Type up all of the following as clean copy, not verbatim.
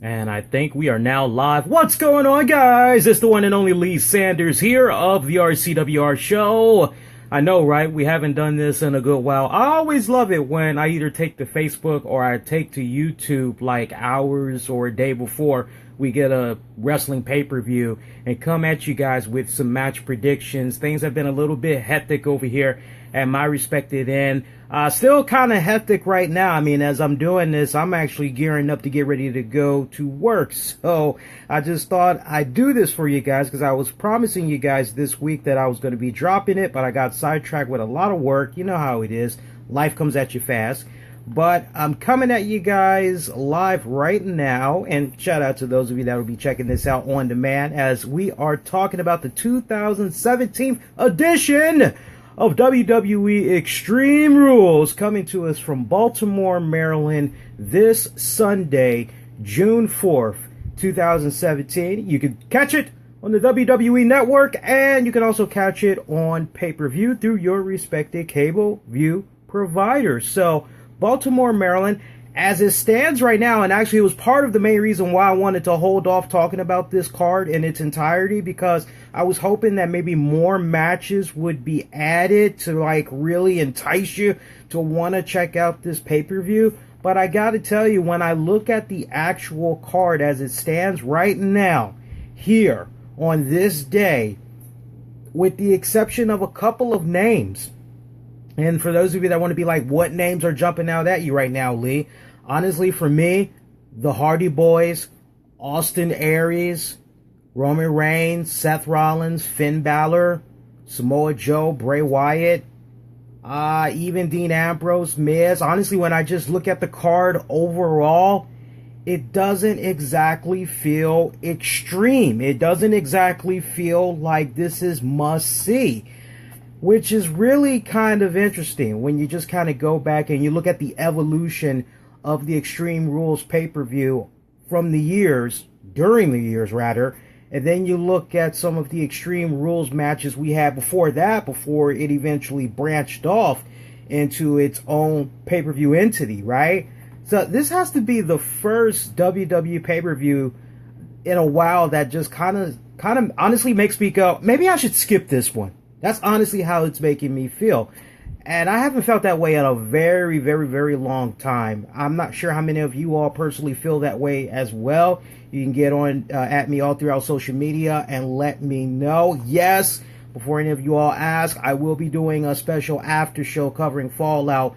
And I think we are now live. What's going on, guys? It's the one and only Lee Sanders here of the RCWR show. I know, right? We haven't done this in a good while. I always love it when I either take to Facebook or I take to YouTube like hours or a day before we get a wrestling pay-per-view and come at you guys with some match predictions. Things have been a little bit hectic over here at my respected end. Still kind of hectic right now. I mean, as I'm doing this, I'm actually gearing up to get ready to go to work. So I just thought I'd do this for you guys because I was promising you guys this week that I was going to be dropping it, but I got sidetracked with a lot of work. You know how it is. Life comes at you fast. But I'm coming at you guys live right now, and shout out to those of you that will be checking this out on demand as we are talking about the 2017 edition of WWE Extreme Rules coming to us from Baltimore, Maryland this Sunday, June 4th, 2017. You can catch it on the WWE Network, and you can also catch it on pay-per-view through your respective cable view providers. So Baltimore, Maryland, as it stands right now, and actually it was part of the main reason why I wanted to hold off talking about this card in its entirety, because I was hoping that maybe more matches would be added to like really entice you to want to check out this pay-per-view. But I gotta tell you, when I look at the actual card as it stands right now, here on this day, with the exception of a couple of names, and for those of you that want to be like, what names are jumping out at you right now, Lee? Honestly, for me, the Hardy Boys, Austin Aries, Roman Reigns, Seth Rollins, Finn Balor, Samoa Joe, Bray Wyatt, even Dean Ambrose, Miz. Honestly, when I just look at the card overall, it doesn't exactly feel extreme. It doesn't exactly feel like this is must-see, which is really kind of interesting when you just kind of go back and you look at the evolution of the Extreme Rules pay-per-view from the years, during the years rather, and then you look at some of the Extreme Rules matches we had before that, before it eventually branched off into its own pay-per-view entity, right? So this has to be the first WWE pay-per-view in a while that just kind of honestly makes me go, maybe I should skip this one. That's honestly how it's making me feel. And I haven't felt that way in a very, very, very long time. I'm not sure how many of you all personally feel that way as well. You can get on at me all throughout social media and let me know. Yes, before any of you all ask, I will be doing a special after show covering Fallout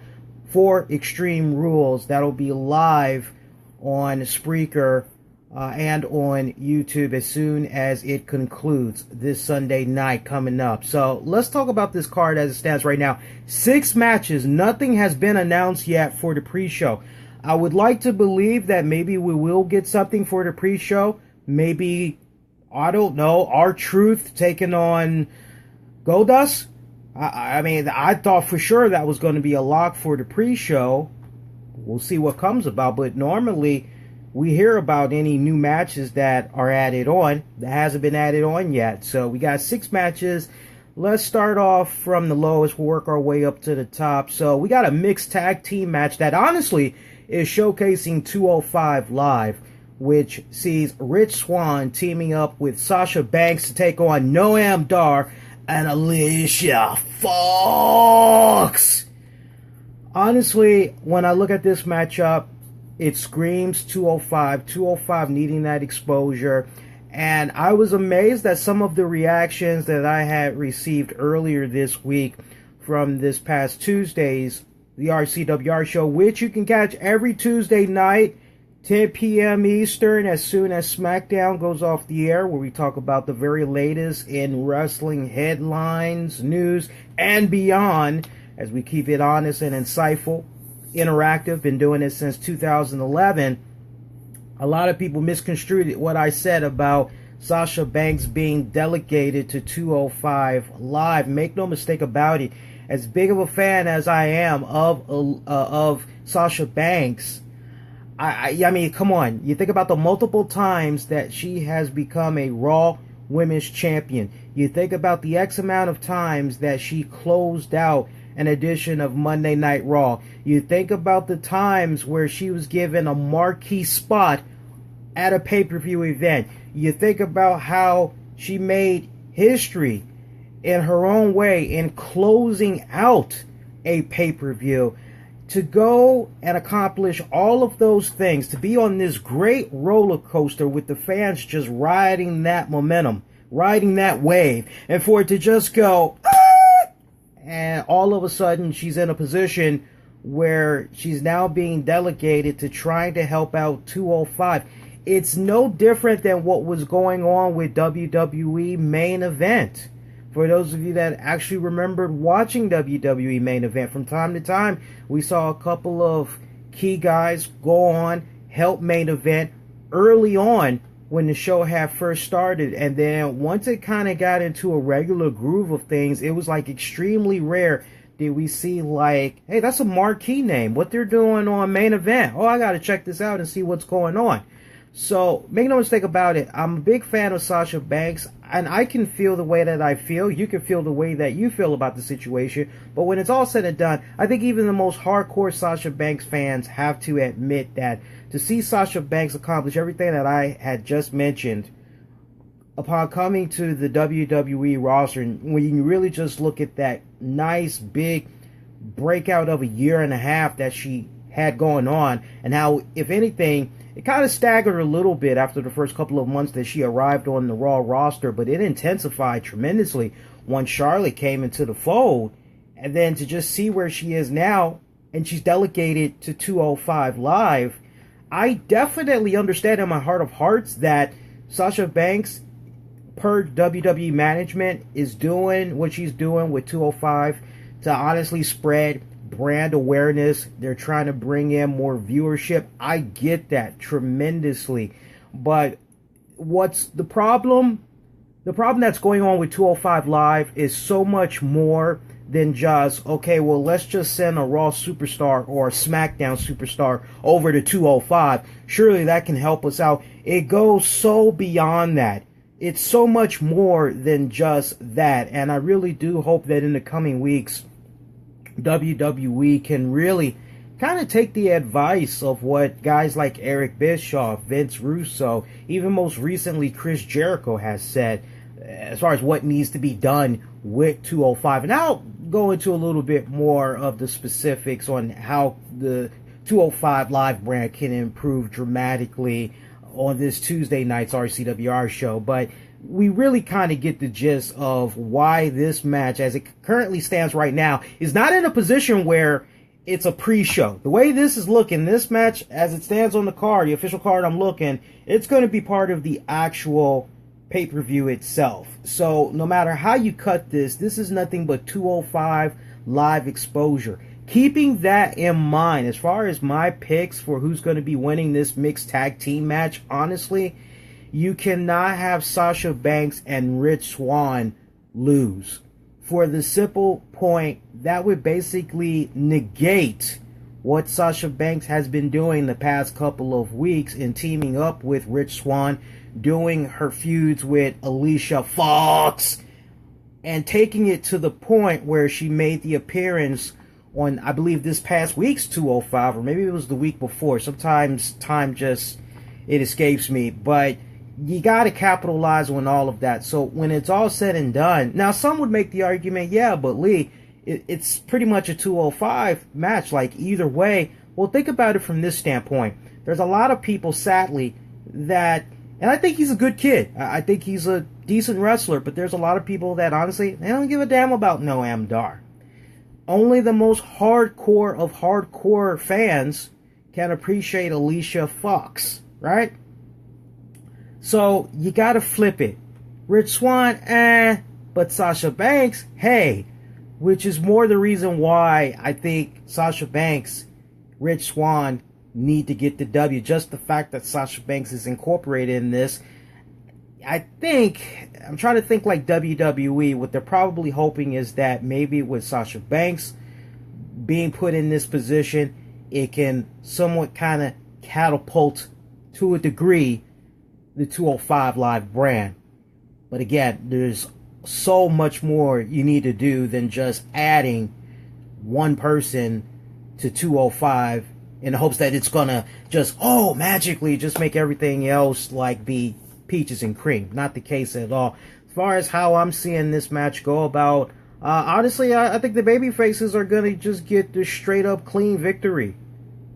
for Extreme Rules. That'll be live on Spreaker and on YouTube as soon as it concludes this Sunday night coming up. So let's talk about this card as it stands right now. 6 matches. Nothing has been announced yet for the pre-show. I would like to believe that maybe we will get something for the pre-show. Maybe, I don't know, R-Truth taking on Goldust. I mean, I thought for sure that was going to be a lock for the pre-show. We'll see what comes about, but normally we hear about any new matches that are added on. That hasn't been added on yet. So we got 6 matches. Let's start off from the lowest. We'll work our way up to the top. So we got a mixed tag team match that honestly is showcasing 205 Live, which sees Rich Swann teaming up with Sasha Banks to take on Noam Dar and Alicia Fox. Honestly, when I look at this matchup, it screams 205, 205 needing that exposure. And I was amazed at some of the reactions that I had received earlier this week from this past Tuesday's TheRCWR show, which you can catch every Tuesday night, 10 p.m. Eastern, as soon as SmackDown goes off the air, where we talk about the very latest in wrestling headlines, news, and beyond, as we keep it honest and insightful. Interactive, been doing it since 2011. A lot of people misconstrued what I said about Sasha Banks being delegated to 205 Live. Make no mistake about it. As big of a fan as I am of Sasha Banks, I mean, come on. You think about the multiple times that she has become a Raw Women's Champion. You think about the X amount of times that she closed out an edition of Monday Night Raw. You think about the times where she was given a marquee spot at a pay-per-view event. You think about how she made history in her own way in closing out a pay-per-view. To go and accomplish all of those things, to be on this great roller coaster with the fans just riding that momentum, riding that wave, and for it to just go, ah! And all of a sudden she's in a position where she's now being delegated to trying to help out 205. It's no different than what was going on with WWE Main Event. For those of you that actually remembered watching WWE Main Event, from time to time, we saw a couple of key guys go on, help Main Event early on when the show had first started. And then once it kind of got into a regular groove of things, it was like extremely rare did we see like, hey, that's a marquee name. What they're doing on Main Event. Oh, I got to check this out and see what's going on. So, make no mistake about it, I'm a big fan of Sasha Banks, and I can feel the way that I feel. You can feel the way that you feel about the situation. But when it's all said and done, I think even the most hardcore Sasha Banks fans have to admit that to see Sasha Banks accomplish everything that I had just mentioned upon coming to the WWE roster, and when you really just look at that nice big breakout of a year and a half that she had going on, and how, if anything, it kind of staggered a little bit after the first couple of months that she arrived on the Raw roster, but it intensified tremendously once Charlotte came into the fold. And then to just see where she is now, and she's delegated to 205 Live, I definitely understand in my heart of hearts that Sasha Banks, per WWE management, is doing what she's doing with 205 to honestly spread brand awareness. They're trying to bring in more viewership. I get that tremendously. But what's the problem? The problem that's going on with 205 Live is so much more than just, okay, well, let's just send a Raw superstar or a SmackDown superstar over to 205. Surely that can help us out. It goes so beyond that. It's so much more than just that. And I really do hope that in the coming weeks, WWE can really kind of take the advice of what guys like Eric Bischoff, Vince Russo, even most recently Chris Jericho has said as far as what needs to be done with 205. And I'll go into a little bit more of the specifics on how the 205 Live brand can improve dramatically on this Tuesday night's RCWR show. But we really kind of get the gist of why this match, as it currently stands right now, is not in a position where it's a pre-show. The way this is looking, this match, as it stands on the card, the official card I'm looking, it's going to be part of the actual pay-per-view itself. So no matter how you cut this, this is nothing but 205 Live exposure. Keeping that in mind, as far as my picks for who's going to be winning this mixed tag team match, honestly, you cannot have Sasha Banks and Rich Swann lose. For the simple point, that would basically negate what Sasha Banks has been doing the past couple of weeks in teaming up with Rich Swann, doing her feuds with Alicia Fox, and taking it to the point where she made the appearance on, I believe, this past week's 205, or maybe it was the week before. Sometimes time just, it escapes me, but you got to capitalize on all of that. So when it's all said and done, now some would make the argument, yeah, but Lee, it's pretty much a 205 match, like either way. Well, think about it from this standpoint. There's a lot of people, sadly, that, and I think he's a good kid. I think he's a decent wrestler, but there's a lot of people that honestly, they don't give a damn about Noam Dar. Only the most hardcore of hardcore fans can appreciate Alicia Fox, right? So you gotta flip it. Rich Swann, but Sasha Banks, hey, which is more the reason why I think Sasha Banks, Rich Swann need to get the W. Just the fact that Sasha Banks is incorporated in this. I think, I'm trying to think like WWE, what they're probably hoping is that maybe with Sasha Banks being put in this position, it can somewhat kind of catapult to a degree the 205 Live brand. But again, there's so much more you need to do than just adding one person to 205 in the hopes that it's gonna just, magically just make everything else like be peaches and cream. Not the case at all. As far as how I'm seeing this match go about, honestly, I think the baby faces are gonna just get the straight up clean victory.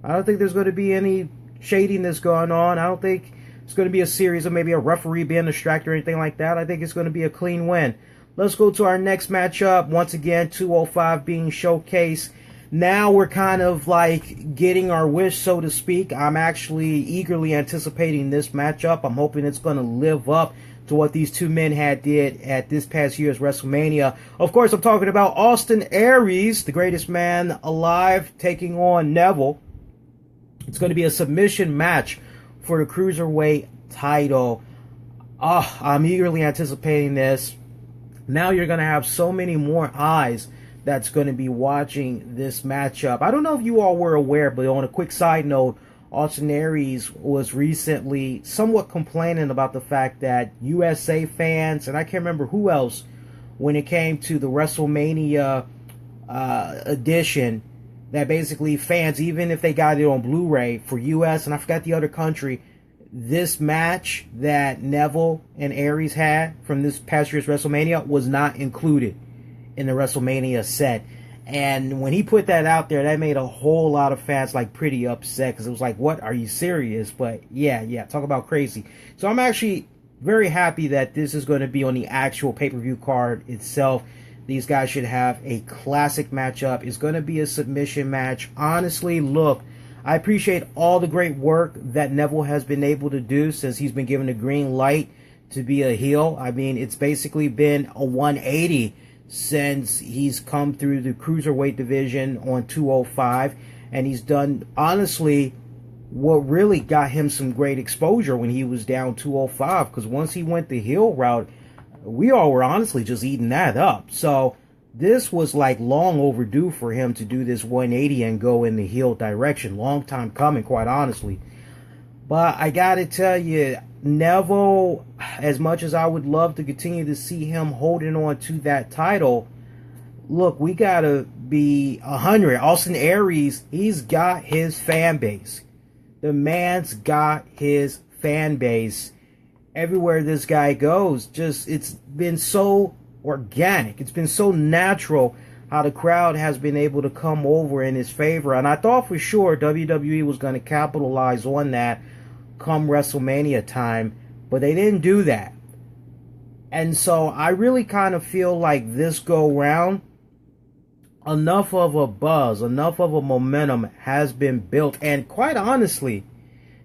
I don't think there's gonna be any shadiness going on. I don't think it's gonna be a series of maybe a referee being distracted or anything like that. I think it's gonna be a clean win. Let's go to our next matchup. Once again, 205 being showcased. Now we're kind of like getting our wish, so to speak. I'm actually eagerly anticipating this matchup. I'm hoping it's going to live up to what these two men had did at this past year's WrestleMania. Of course, I'm talking about Austin Aries, the greatest man alive, taking on Neville. It's going to be a submission match for the Cruiserweight title. I'm eagerly anticipating this. Now you're going to have so many more eyes that's going to be watching this matchup. I don't know if you all were aware, but on a quick side note, Austin Aries was recently somewhat complaining about the fact that USA fans, and I can't remember who else, when it came to the WrestleMania edition, that basically fans, even if they got it on Blu-ray for US, and I forgot the other country, this match that Neville and Aries had from this past year's WrestleMania was not included in the WrestleMania set. And when he put that out there, that made a whole lot of fans like pretty upset, because it was like, what, are you serious? But yeah, talk about crazy. So I'm actually very happy that this is going to be on the actual pay-per-view card itself. These guys should have a classic matchup. It's going to be a submission match. Honestly, look, I appreciate all the great work that Neville has been able to do since he's been given a green light to be a heel. I mean, it's basically been a 180 since he's come through the Cruiserweight division on 205, and he's done, honestly, what really got him some great exposure when he was down 205, because once he went the heel route, we all were honestly just eating that up. So this was like long overdue for him to do this 180 and go in the heel direction. Long time coming, quite honestly. But I gotta tell you, Neville, as much as I would love to continue to see him holding on to that title, look, we gotta be 100. Austin Aries, he's got his fan base. The man's got his fan base. Everywhere this guy goes, it's been so organic. It's been so natural how the crowd has been able to come over in his favor. And I thought for sure WWE was going to capitalize on that come WrestleMania time, but they didn't do that. And so I really kind of feel like this go round, enough of a buzz, enough of a momentum has been built. And quite honestly,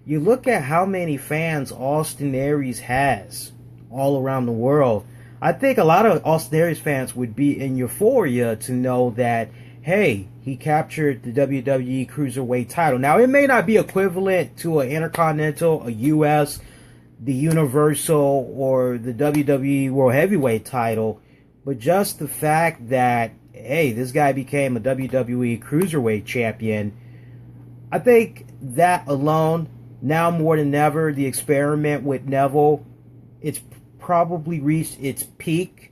you look at how many fans Austin Aries has all around the world. I think a lot of Austin Aries fans would be in euphoria to know that, hey, he captured the WWE Cruiserweight title. Now, it may not be equivalent to an Intercontinental, a US, the Universal, or the WWE World Heavyweight title, but just the fact that, hey, this guy became a WWE Cruiserweight champion, I think that alone, now more than ever, the experiment with Neville, it's probably reached its peak.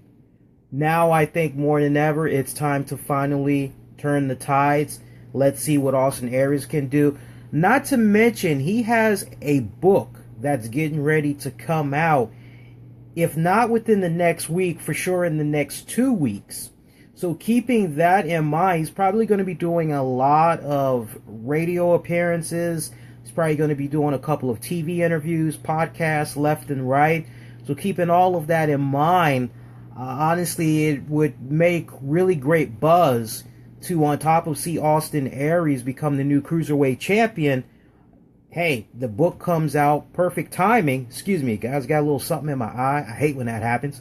Now I think more than ever, it's time to finally turn the tides. Let's see what Austin Aries can do. Not to mention, he has a book that's getting ready to come out. If not within the next week, for sure in the next 2 weeks. So keeping that in mind, he's probably going to be doing a lot of radio appearances. He's probably going to be doing a couple of TV interviews, podcasts, left and right. So keeping all of that in mind, honestly, it would make really great buzz to, on top of see Austin Aries become the new Cruiserweight champion. Hey, the book comes out, perfect timing. Excuse me, guys, got a little something in my eye. I hate when that happens.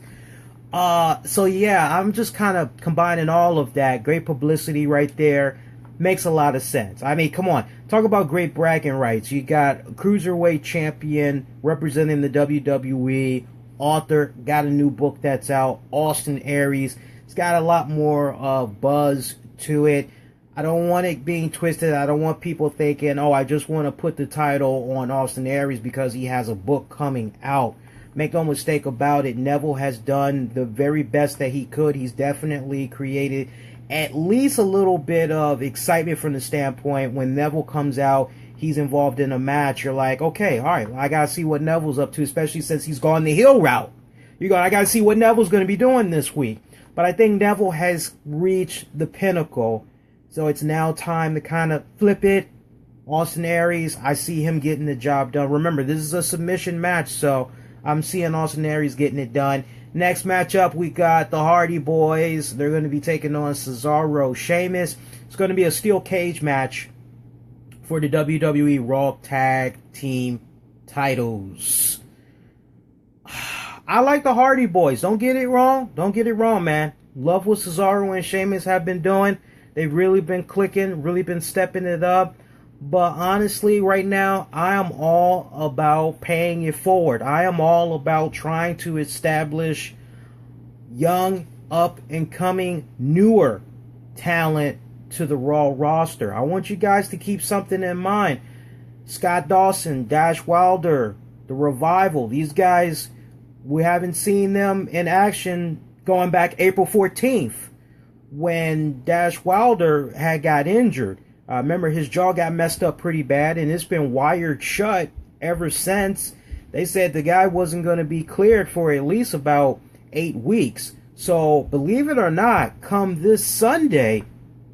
So yeah, I'm just kind of combining all of that. Great publicity right there. Makes a lot of sense. I mean, come on. Talk about great bragging rights. You got a Cruiserweight champion representing the WWE. Author, got a new book that's out. Austin Aries. It's got a lot more buzz to it. I don't want it being twisted. I don't want people thinking, oh, I just want to put the title on Austin Aries because he has a book coming out. Make no mistake about it, Neville has done the very best that he could. He's definitely created at least a little bit of excitement from the standpoint when Neville comes out, he's involved in a match. You're like, okay, all right, I got to see what Neville's up to, especially since he's gone the heel route. I got to see what Neville's going to be doing this week. But I think Neville has reached the pinnacle. So it's now time to kind of flip it. Austin Aries, I see him getting the job done. Remember, this is a submission match, so I'm seeing Austin Aries getting it done. Next matchup, we got the Hardy Boys. They're going to be taking on Cesaro, Sheamus. It's going to be a steel cage match for the WWE Raw Tag Team titles. I like the Hardy Boys. Don't get it wrong. Don't get it wrong, man. Love what Cesaro and Sheamus have been doing. They've really been clicking, really been stepping it up. But honestly, right now, I am all about paying it forward. I am all about trying to establish young, up-and-coming, newer talent to the Raw roster. I want you guys to keep something in mind. Scott Dawson, Dash Wilder, The Revival. These guys, we haven't seen them in action going back April 14th when Dash Wilder had got injured. Remember, his jaw got messed up pretty bad, and it's been wired shut ever since. They said the guy wasn't going to be cleared for at least about 8 weeks. So, believe it or not, come this Sunday,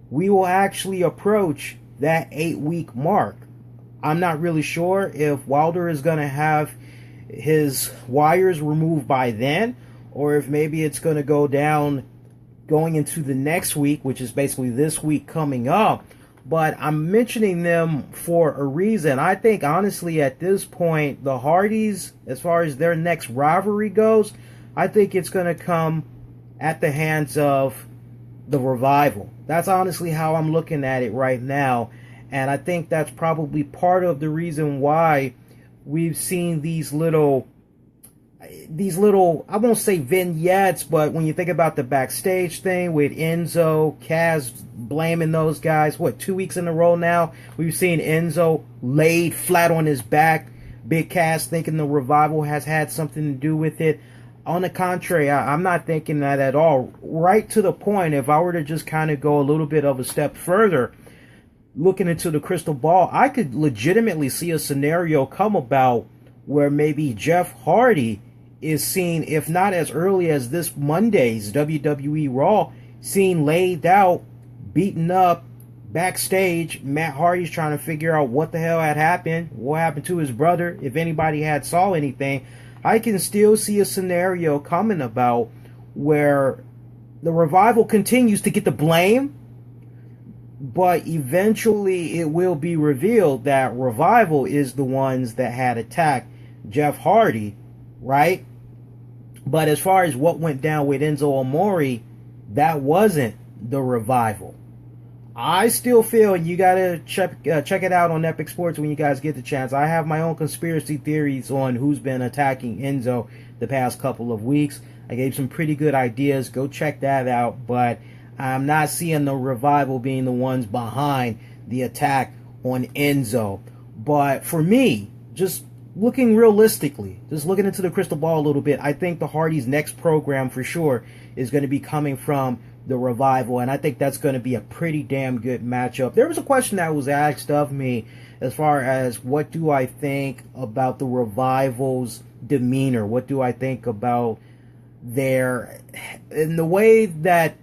we will actually approach that 8-week mark. I'm not really sure if Wilder is going to have his wires removed by then, or if maybe it's going to go down going into the next week, which is basically this week coming up. But I'm mentioning them for a reason. I think, honestly, at this point, the Hardys, as far as their next rivalry goes, I think it's going to come at the hands of the Revival. That's honestly how I'm looking at it right now. And I think that's probably part of the reason why we've seen these little, I won't say vignettes, but when you think about the backstage thing with Enzo, Kaz blaming those guys, 2 weeks in a row now, we've seen Enzo laid flat on his back, Big Cass thinking the Revival has had something to do with it. On the contrary, I'm not thinking that at all. Right to the point, if I were to just kind of go a little bit of a step further, looking into the crystal ball, I could legitimately see a scenario come about where maybe Jeff Hardy is seen, if not as early as this Monday's WWE Raw, seen laid out, beaten up, backstage. Matt Hardy's trying to figure out what the hell had happened, what happened to his brother, if anybody had saw anything. I can still see a scenario coming about where the Revival continues to get the blame, but eventually it will be revealed that Revival is the ones that had attacked Jeff Hardy, right? But as far as what went down with Enzo Amore, that wasn't the Revival. I still feel, and you gotta check it out on Epic Sports when you guys get the chance. I have my own conspiracy theories on who's been attacking Enzo the past couple of weeks. I gave some pretty good ideas. Go check that out. But I'm not seeing the Revival being the ones behind the attack on Enzo. But for me, just looking realistically, just looking into the crystal ball a little bit, I think the Hardys' next program for sure is going to be coming from the Revival, and I think that's going to be a pretty damn good matchup. There was a question that was asked of me as far as what do I think about the Revival's demeanor, what do I think about their, in the way that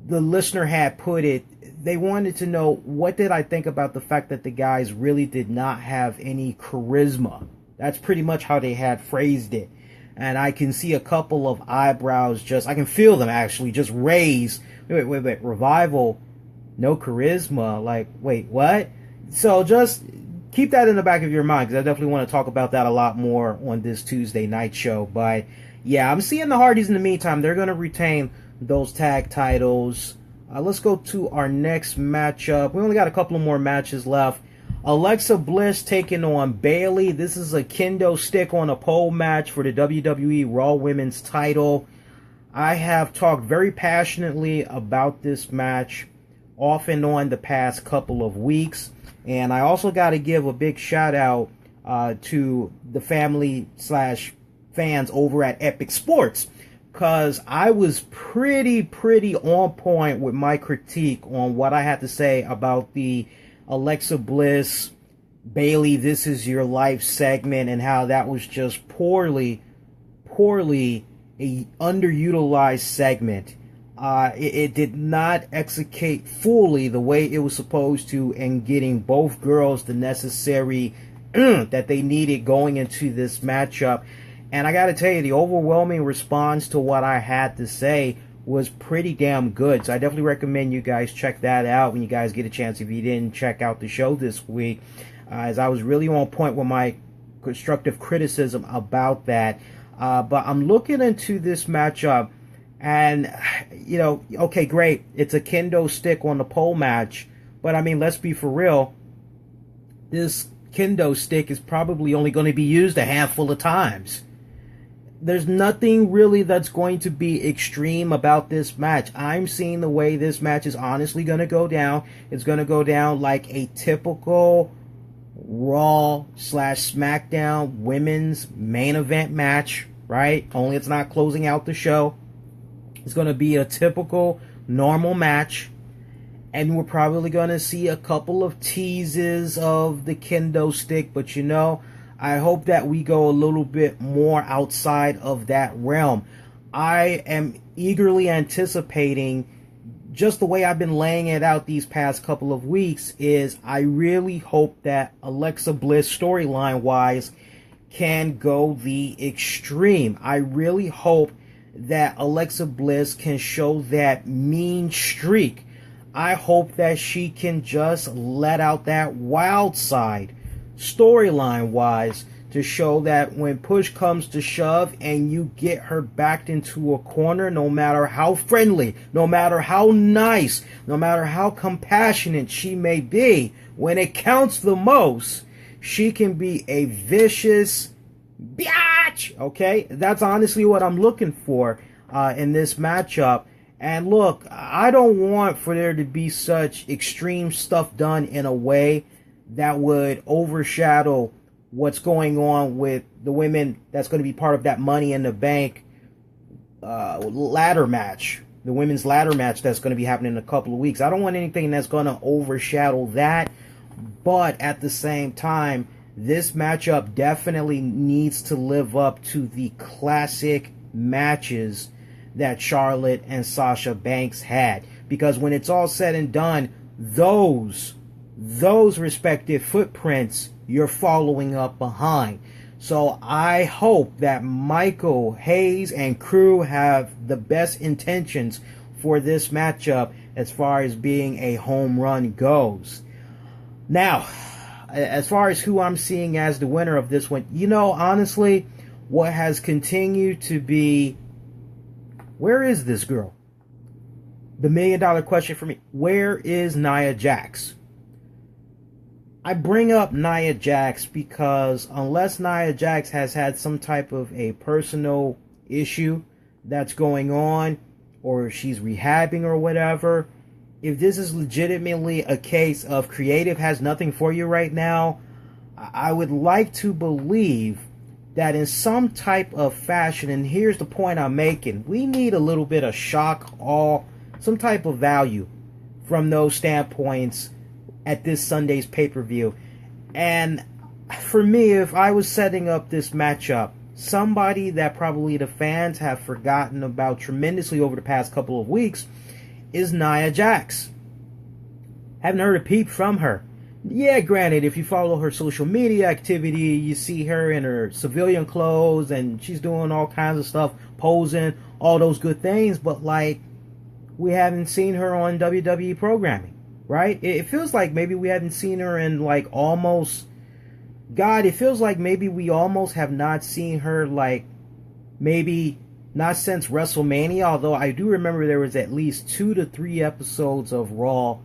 the listener had put it, they wanted to know what did I think about the fact that the guys really did not have any charisma. That's pretty much how they had phrased it. And I can see a couple of eyebrows I can feel them actually just raise. Wait, Revival, no charisma? Like, wait, what? So just keep that in the back of your mind, because I definitely want to talk about that a lot more on this Tuesday night show. But yeah, I'm seeing the Hardys in the meantime. They're going to retain those tag titles. Let's go to our next matchup. We only got a couple of more matches left. Alexa Bliss taking on Bayley. This is a kendo stick on a pole match for the WWE Raw Women's title. I have talked very passionately about this match off and on the past couple of weeks. And I also got to give a big shout out to the family / fans over at Epic Sports, because I was pretty on point with my critique on what I had to say about the Alexa Bliss, Bailey, This Is Your Life segment, and how that was just poorly a underutilized segment. It did not execute fully the way it was supposed to in getting both girls the necessary that they needed going into this matchup. And I gotta tell you, the overwhelming response to what I had to say was pretty damn good. So I definitely recommend you guys check that out when you guys get a chance, if you didn't check out the show this week, as I was really on point with my constructive criticism about that. But I'm looking into this matchup, and, you know, okay, great. It's a kendo stick on the pole match. But, I mean, let's be for real. This kendo stick is probably only going to be used a handful of times. There's nothing really that's going to be extreme about this match. I'm seeing the way this match is honestly going to go down. It's going to go down like a typical Raw / SmackDown women's main event match, right? Only it's not closing out the show. It's going to be a typical normal match. And we're probably going to see a couple of teases of the kendo stick. But, you know, I hope that we go a little bit more outside of that realm. I am eagerly anticipating, just the way I've been laying it out these past couple of weeks, is I really hope that Alexa Bliss, storyline-wise, can go the extreme. I really hope that Alexa Bliss can show that mean streak. I hope that she can just let out that wild side, storyline-wise, to show that when push comes to shove and you get her backed into a corner, no matter how friendly, no matter how nice, no matter how compassionate she may be, when it counts the most, she can be a vicious biatch. Okay? That's honestly what I'm looking for in this matchup. And look, I don't want for there to be such extreme stuff done in a way that would overshadow what's going on with the women that's going to be part of that Money in the Bank ladder match, the women's ladder match that's going to be happening in a couple of weeks. I don't want anything that's going to overshadow that, but at the same time, this matchup definitely needs to live up to the classic matches that Charlotte and Sasha Banks had, because when it's all said and done, those respective footprints you're following up behind. So I hope that Michael Hayes and crew have the best intentions for this matchup as far as being a home run goes. Now, as far as who I'm seeing as the winner of this one, you know, honestly, what has continued to be, where is this girl? The $1 million question for me, where is Nia Jax? I bring up Nia Jax because unless Nia Jax has had some type of a personal issue that's going on, or she's rehabbing or whatever, if this is legitimately a case of creative has nothing for you right now, I would like to believe that in some type of fashion, and here's the point I'm making, we need a little bit of shock, awe, some type of value from those standpoints at this Sunday's pay-per-view. And for me, if I was setting up this matchup, somebody that probably the fans have forgotten about tremendously over the past couple of weeks is Nia Jax. Haven't heard a peep from her. Yeah, granted, if you follow her social media activity, you see her in her civilian clothes and she's doing all kinds of stuff, posing, all those good things, but like, we haven't seen her on WWE programming, right? It feels like maybe we haven't seen her in like almost, God, it feels like maybe we almost have not seen her, like, maybe not since WrestleMania, although I do remember there was at least 2 to 3 episodes of Raw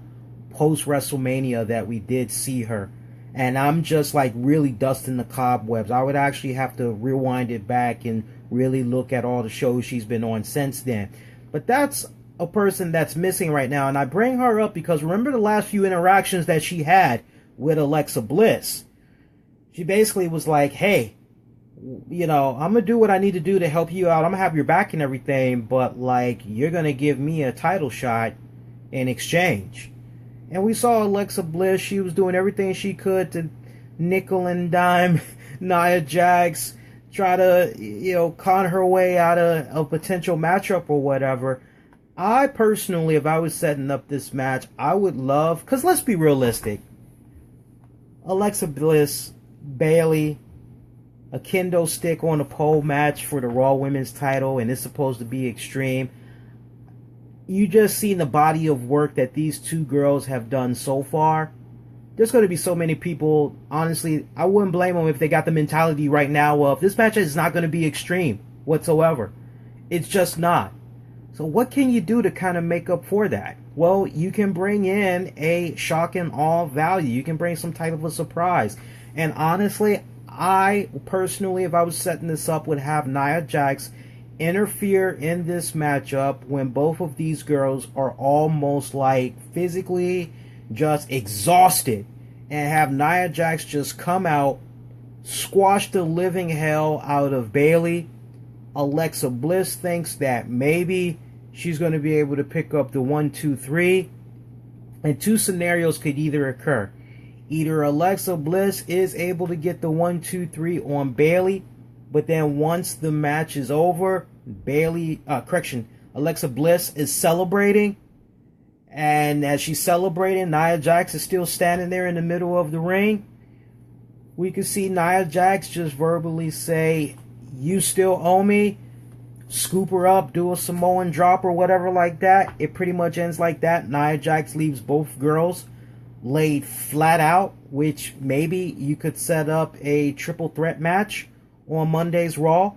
post WrestleMania that we did see her. And I'm just like really dusting the cobwebs. I would actually have to rewind it back and really look at all the shows she's been on since then. But that's a person that's missing right now. And I bring her up because remember the last few interactions that she had with Alexa Bliss. She basically was like, hey, you know, I'm gonna do what I need to do to help you out. I'm gonna have your back and everything, but like, you're gonna give me a title shot in exchange. And we saw Alexa Bliss. She was doing everything she could to nickel and dime Nia Jax, try to, you know, con her way out of a potential matchup or whatever. I personally, if I was setting up this match, I would love, because let's be realistic, Alexa Bliss, Bayley, a kendo stick on a pole match for the Raw Women's title, and it's supposed to be extreme. You just seen the body of work that these two girls have done so far. There's going to be so many people, honestly, I wouldn't blame them if they got the mentality right now of, this match is not going to be extreme whatsoever. It's just not. So what can you do to kind of make up for that? Well, you can bring in a shock and awe value. You can bring some type of a surprise. And honestly, I personally, if I was setting this up, would have Nia Jax interfere in this matchup when both of these girls are almost like physically just exhausted, and have Nia Jax just come out, squash the living hell out of Bayley. Alexa Bliss thinks that maybe she's going to be able to pick up the 1, 2, 3, and two scenarios could either occur. Either Alexa Bliss is able to get the 1, 2, 3 on Bayley, but then once the match is over, Alexa Bliss is celebrating, and as she's celebrating, Nia Jax is still standing there in the middle of the ring. We could see Nia Jax just verbally say, "You still owe me," scoop her up, do a Samoan drop or whatever like that. It pretty much ends like that. Nia Jax leaves both girls laid flat out, which maybe you could set up a triple threat match on Monday's Raw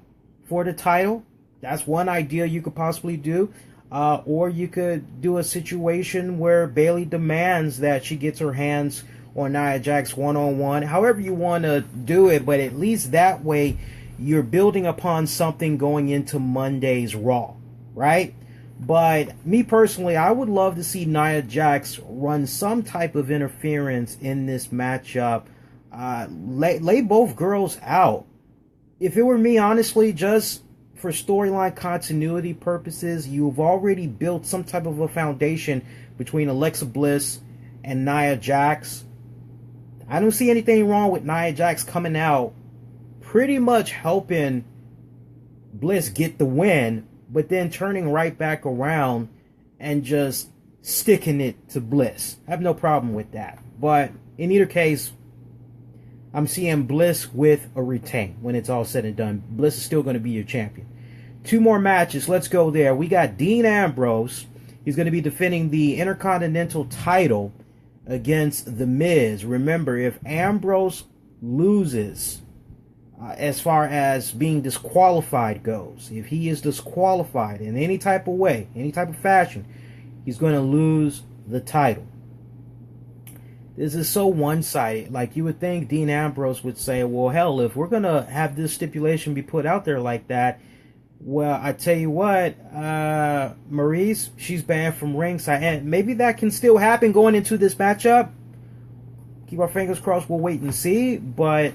for the title. That's one idea you could possibly do. Or you could do a situation where Bayley demands that she gets her hands on Nia Jax one-on-one. However you want to do it, but at least that way you're building upon something going into Monday's Raw, right? But me personally, I would love to see Nia Jax run some type of interference in this matchup. Lay both girls out. If it were me, honestly, just for storyline continuity purposes, you've already built some type of a foundation between Alexa Bliss and Nia Jax. I don't see anything wrong with Nia Jax coming out, pretty much helping Bliss get the win, but then turning right back around and just sticking it to Bliss. I have no problem with that. But in either case, I'm seeing Bliss with a retain when it's all said and done. Bliss is still going to be your champion. 2 more matches. Let's go there. We got Dean Ambrose. He's going to be defending the Intercontinental title against The Miz. Remember, if Ambrose loses, as far as being disqualified goes, if he is disqualified in any type of way, any type of fashion, he's going to lose the title. This is so one-sided. Like, you would think Dean Ambrose would say, well, hell, if we're going to have this stipulation be put out there like that, well, I tell you what, Maurice, she's banned from ringside. And maybe that can still happen going into this matchup. Keep our fingers crossed. We'll wait and see. But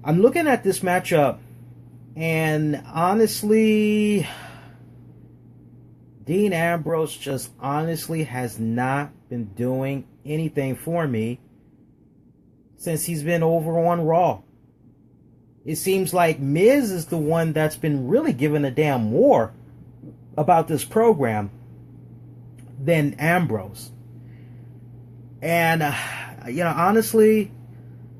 I'm looking at this matchup, and honestly, Dean Ambrose just honestly has not been doing anything for me since he's been over on Raw. It seems like Miz is the one that's been really giving a damn more about this program than Ambrose. And, honestly,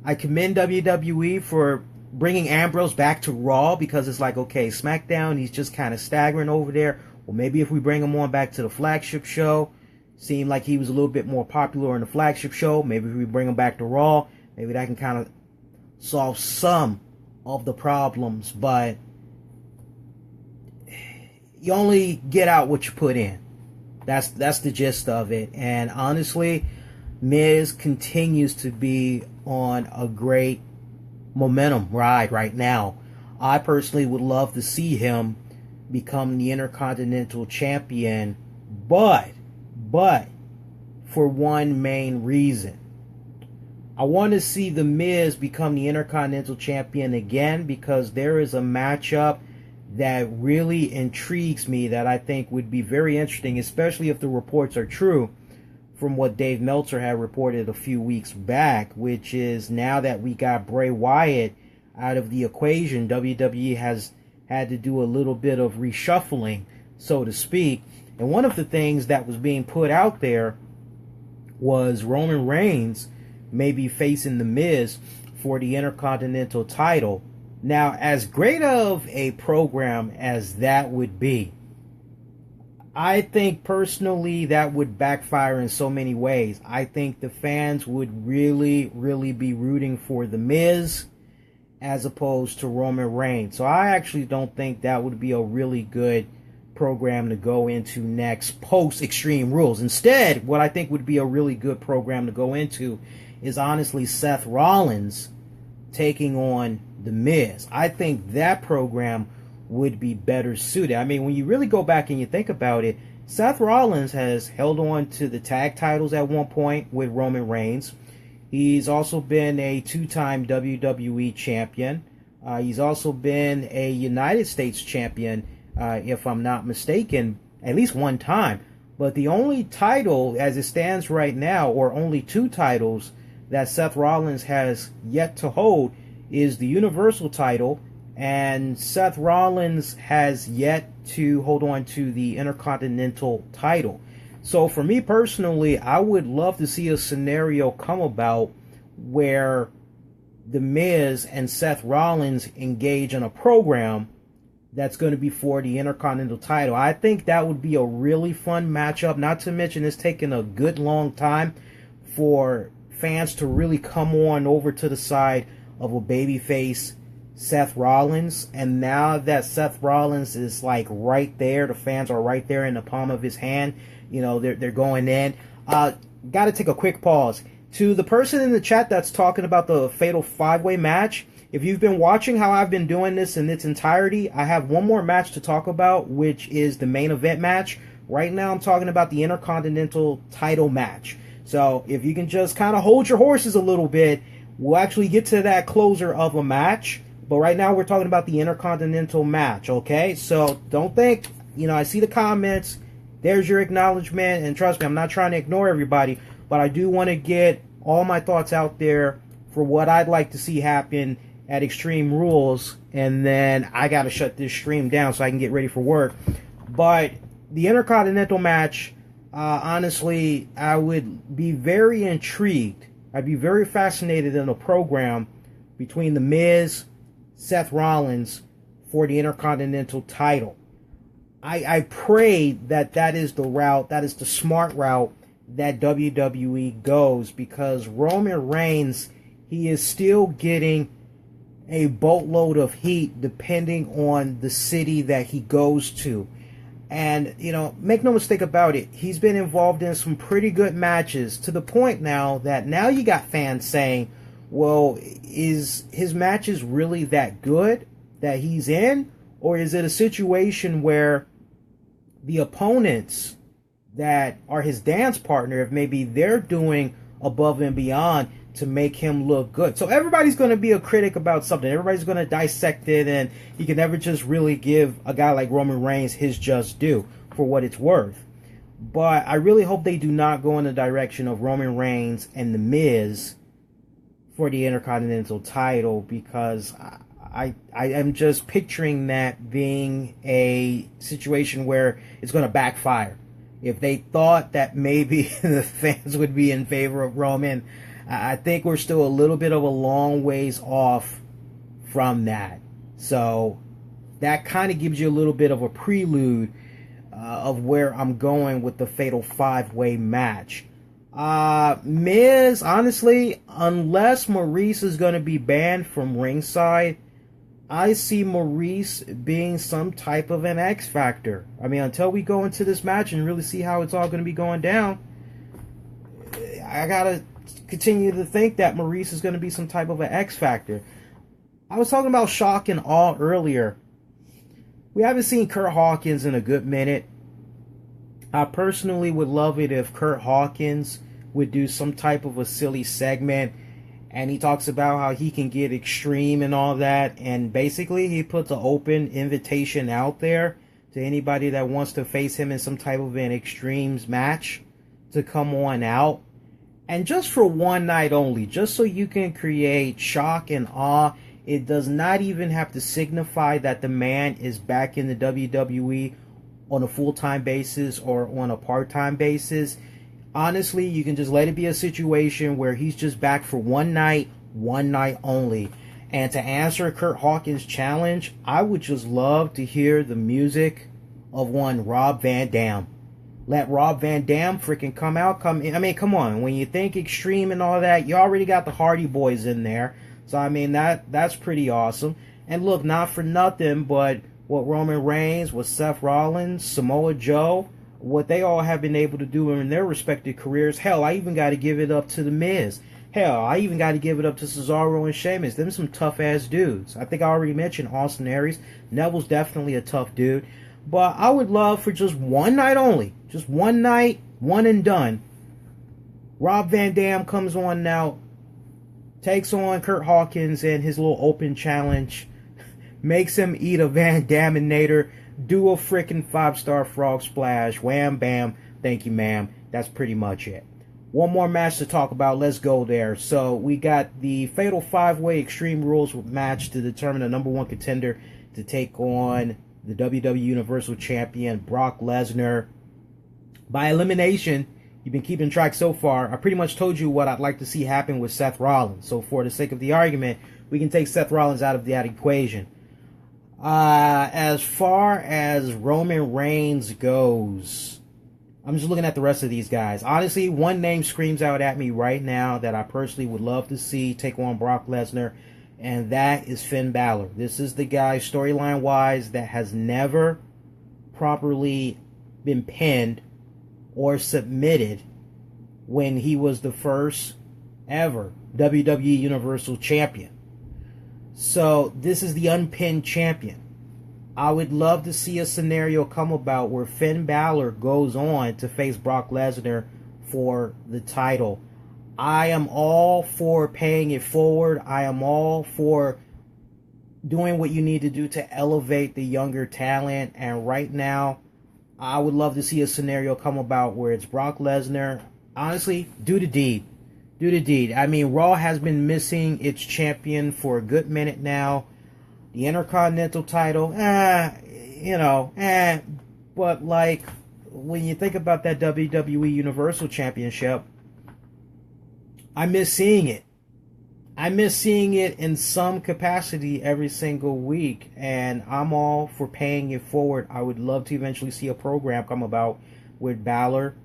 I commend WWE for bringing Ambrose back to Raw, because it's like, okay, SmackDown, he's just kind of staggering over there. Well, maybe if we bring him on back to the flagship show, seemed like he was a little bit more popular in the flagship show. Maybe if we bring him back to Raw, maybe that can kind of solve some of the problems. But you only get out what you put in. That's the gist of it. And honestly, Miz continues to be on a great momentum ride right now. I personally would love to see him become the Intercontinental Champion, but for one main reason. I want to see The Miz become the Intercontinental Champion again, because there is a matchup that really intrigues me that I think would be very interesting, especially if the reports are true from what Dave Meltzer had reported a few weeks back, which is now that we got Bray Wyatt out of the equation, WWE has had to do a little bit of reshuffling, so to speak. And one of the things that was being put out there was Roman Reigns may be facing The Miz for the Intercontinental title. Now, as great of a program as that would be, I think personally that would backfire in so many ways. I think the fans would really, really be rooting for The Miz as opposed to Roman Reigns. So I actually don't think that would be a really good program to go into next post Extreme Rules. Instead, what I think would be a really good program to go into is honestly Seth Rollins taking on The Miz. I think that program would be better suited. I mean, when you really go back and you think about it, Seth Rollins has held on to the tag titles at one point with Roman Reigns. He's also been a two-time WWE champion. He's also been a United States champion, if I'm not mistaken, at least one time. But the only title, as it stands right now, or only two titles that Seth Rollins has yet to hold, is the Universal title, and Seth Rollins has yet to hold on to the Intercontinental title. So for me personally, I would love to see a scenario come about where The Miz and Seth Rollins engage in a program that's going to be for the Intercontinental title. I think that would be a really fun matchup, not to mention it's taken a good long time for fans to really come on over to the side of a babyface Seth Rollins. And now that Seth Rollins is like right there, the fans are right there in the palm of his hand, you know, they're going in. Got to take a quick pause. To the person in the chat that's talking about the Fatal 5-Way match, if you've been watching how I've been doing this in its entirety, I have one more match to talk about, which is the main event match. Right now I'm talking about the Intercontinental title match. So if you can just kind of hold your horses a little bit, we'll actually get to that closer of a match. But right now we're talking about the Intercontinental match, okay? So don't think, you know, I see the comments. There's your acknowledgement. And trust me, I'm not trying to ignore everybody. But I do want to get all my thoughts out there for what I'd like to see happen at Extreme Rules. And then I got to shut this stream down so I can get ready for work. But the Intercontinental match, honestly, I would be very intrigued. I'd be very fascinated in a program between The Miz, Seth Rollins for the Intercontinental title. I pray that is the route, that is the smart route that WWE goes, because Roman Reigns, he is still getting a boatload of heat depending on the city that he goes to. And, you know, make no mistake about it, he's been involved in some pretty good matches, to the point now that now you got fans saying, well, is his matches really that good that he's in? Or is it a situation where the opponents that are his dance partner, if maybe they're doing above and beyond to make him look good? So everybody's going to be a critic about something. Everybody's going to dissect it, and you can never just really give a guy like Roman Reigns his just due for what it's worth. But I really hope they do not go in the direction of Roman Reigns and The Miz for the Intercontinental title, because I am just picturing that being a situation where it's going to backfire. If they thought that maybe the fans would be in favor of Roman, I think we're still a little bit of a long ways off from that. So that kind of gives you a little bit of a prelude of where I'm going with the Fatal 5-Way match. Miz, honestly, unless Maurice is going to be banned from ringside, I see Maurice being some type of an X factor. I mean, until we go into this match and really see how it's all going to be going down, I gotta continue to think that Maurice is going to be some type of an X factor. I was talking about shock and awe earlier. We haven't seen Kurt Hawkins in a good minute. I personally would love it if Kurt Hawkins would do some type of a silly segment And he talks about how he can get extreme and all that. And basically, he puts an open invitation out there to anybody that wants to face him in some type of an extremes match to come on out. And just for one night only, just so you can create shock and awe. It does not even have to signify that the man is back in the WWE on a full-time basis or on a part-time basis. Honestly, you can just let it be a situation where he's just back for one night only. And to answer Kurt Hawkins' challenge, I would just love to hear the music of one Rob Van Dam. Let Rob Van Dam freaking come out. I mean, come on. When you think extreme and all that, you already got the Hardy Boys in there. So, I mean, that's pretty awesome. And look, not for nothing, but what Roman Reigns, what Seth Rollins, Samoa Joe, what they all have been able to do in their respective careers. Hell, I even got to give it up to The Miz. Hell, I even got to give it up to Cesaro and Sheamus. Them some tough-ass dudes. I think I already mentioned Austin Aries. Neville's definitely a tough dude. But I would love for just one night only. Just one night, one and done. Rob Van Dam comes on now. Takes on Kurt Hawkins and his little open challenge. Makes him eat a Van Daminator. Do a freaking 5-star frog splash. Wham bam. Thank you, ma'am. That's pretty much it. One more match to talk about. Let's go there. So we got the Fatal 5-Way Extreme Rules match to determine the number one contender to take on the WWE Universal Champion Brock Lesnar. By elimination, you've been keeping track so far. I pretty much told you what I'd like to see happen with Seth Rollins. So for the sake of the argument, we can take Seth Rollins out of that equation. As far as Roman Reigns goes, I'm just looking at the rest of these guys. Honestly, one name screams out at me right now that I personally would love to see take on Brock Lesnar, and that is Finn Balor. This is the guy, storyline-wise, that has never properly been pinned or submitted when he was the first ever WWE Universal Champion. So this is the unpinned champion. I would love to see a scenario come about where Finn Balor goes on to face Brock Lesnar for the title. I am all for paying it forward. I am all for doing what you need to do to elevate the younger talent. And right now, I would love to see a scenario come about where it's Brock Lesnar. Honestly, do the deed. Do the deed. I mean, Raw has been missing its champion for a good minute now. The Intercontinental title, but like, when you think about that WWE Universal Championship, I miss seeing it. I miss seeing it in some capacity every single week, and I'm all for paying it forward. I would love to eventually see a program come about with Balor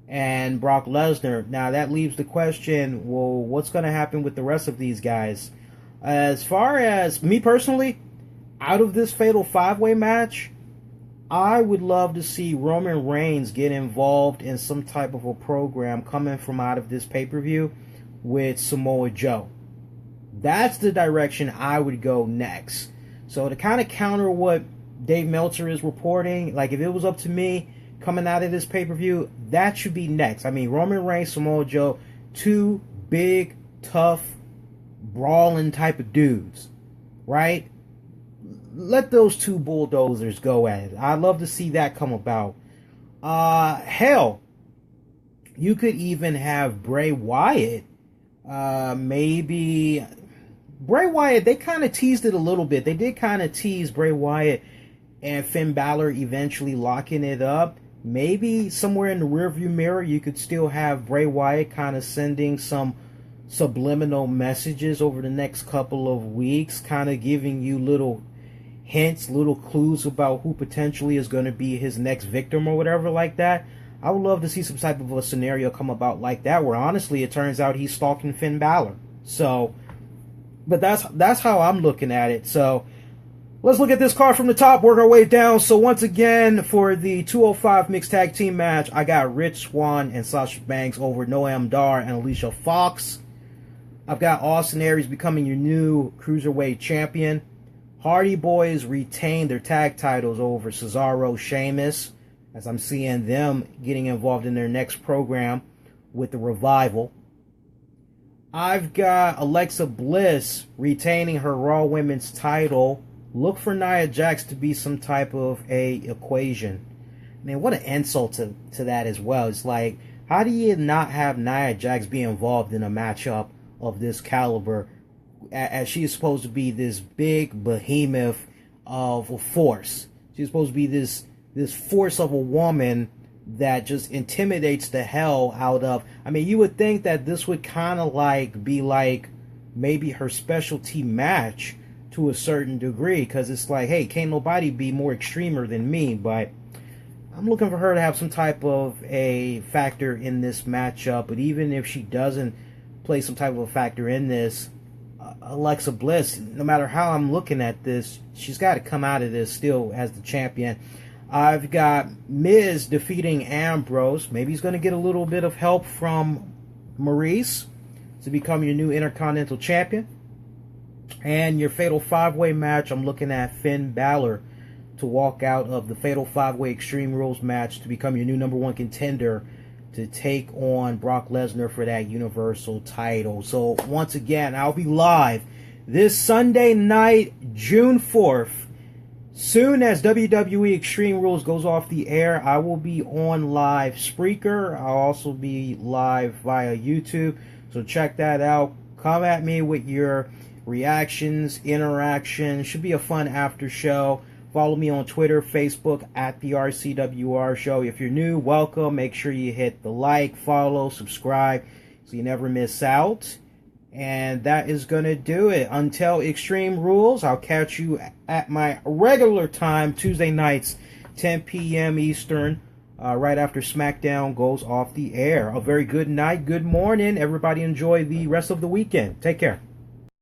and Brock Lesnar. Now, that leaves the question, well, what's going to happen with the rest of these guys? As far as me personally, out of this Fatal 5-Way match, I would love to see Roman Reigns get involved in some type of a program coming from out of this pay-per-view with Samoa Joe. That's the direction I would go next. So to kind of counter what Dave Meltzer is reporting, like if it was up to me coming out of this pay-per-view, that should be next. I mean, Roman Reigns, Samoa Joe, two big, tough, brawling type of dudes, right? Let those two bulldozers go at it. I'd love to see that come about. Hell, you could even have Bray Wyatt. Maybe Bray Wyatt, they kind of teased it a little bit. They did kind of tease Bray Wyatt and Finn Balor eventually locking it up. Maybe somewhere in the rearview mirror, you could still have Bray Wyatt kind of sending some subliminal messages over the next couple of weeks, kind of giving you little hints, little clues about who potentially is going to be his next victim or whatever like that. I would love to see some type of a scenario come about like that, where honestly it turns out he's stalking Finn Balor. So, but that's how I'm looking at it. So let's look at this card from the top, work our way down. So once again, for the 205 mixed tag team match, I got Rich Swann and Sasha Banks over Noam Dar and Alicia Fox. I've got Austin Aries becoming your new Cruiserweight champion. Hardy Boys retain their tag titles over Cesaro, Sheamus, as I'm seeing them getting involved in their next program with the Revival. I've got Alexa Bliss retaining her Raw Women's title. Look for Nia Jax to be some type of a equation. Man, what an insult to that as well. It's like, how do you not have Nia Jax be involved in a matchup of this caliber, as she is supposed to be this big behemoth of a force? She's supposed to be this force of a woman that just intimidates the hell out of. I mean, you would think that this would kind of be like maybe her specialty match to a certain degree, because it's like, hey, can't nobody be more extremer than me. But I'm looking for her to have some type of a factor in this matchup. But even if she doesn't play some type of a factor in this, Alexa Bliss, no matter how I'm looking at this, she's got to come out of this still as the champion. I've got Miz defeating Ambrose. Maybe he's going to get a little bit of help from Maurice to become your new Intercontinental Champion. And your Fatal 5-Way match, I'm looking at Finn Balor to walk out of the Fatal 5-Way Extreme Rules match to become your new #1 contender to take on Brock Lesnar for that Universal title. So once again, I'll be live this Sunday night, June 4th. Soon as WWE Extreme Rules goes off the air, I will be on live Spreaker. I'll also be live via YouTube. So check that out. Come at me with your reactions, interactions. Should be a fun after show. Follow me on Twitter, Facebook at TheRCWRshow. If you're new, welcome. Make sure you hit the like, follow, subscribe so you never miss out. And that is going to do it. Until Extreme Rules, I'll catch you at my regular time, Tuesday nights, 10 p.m. Eastern, right after SmackDown goes off the air. A very good night, good morning. Everybody enjoy the rest of the weekend. Take care.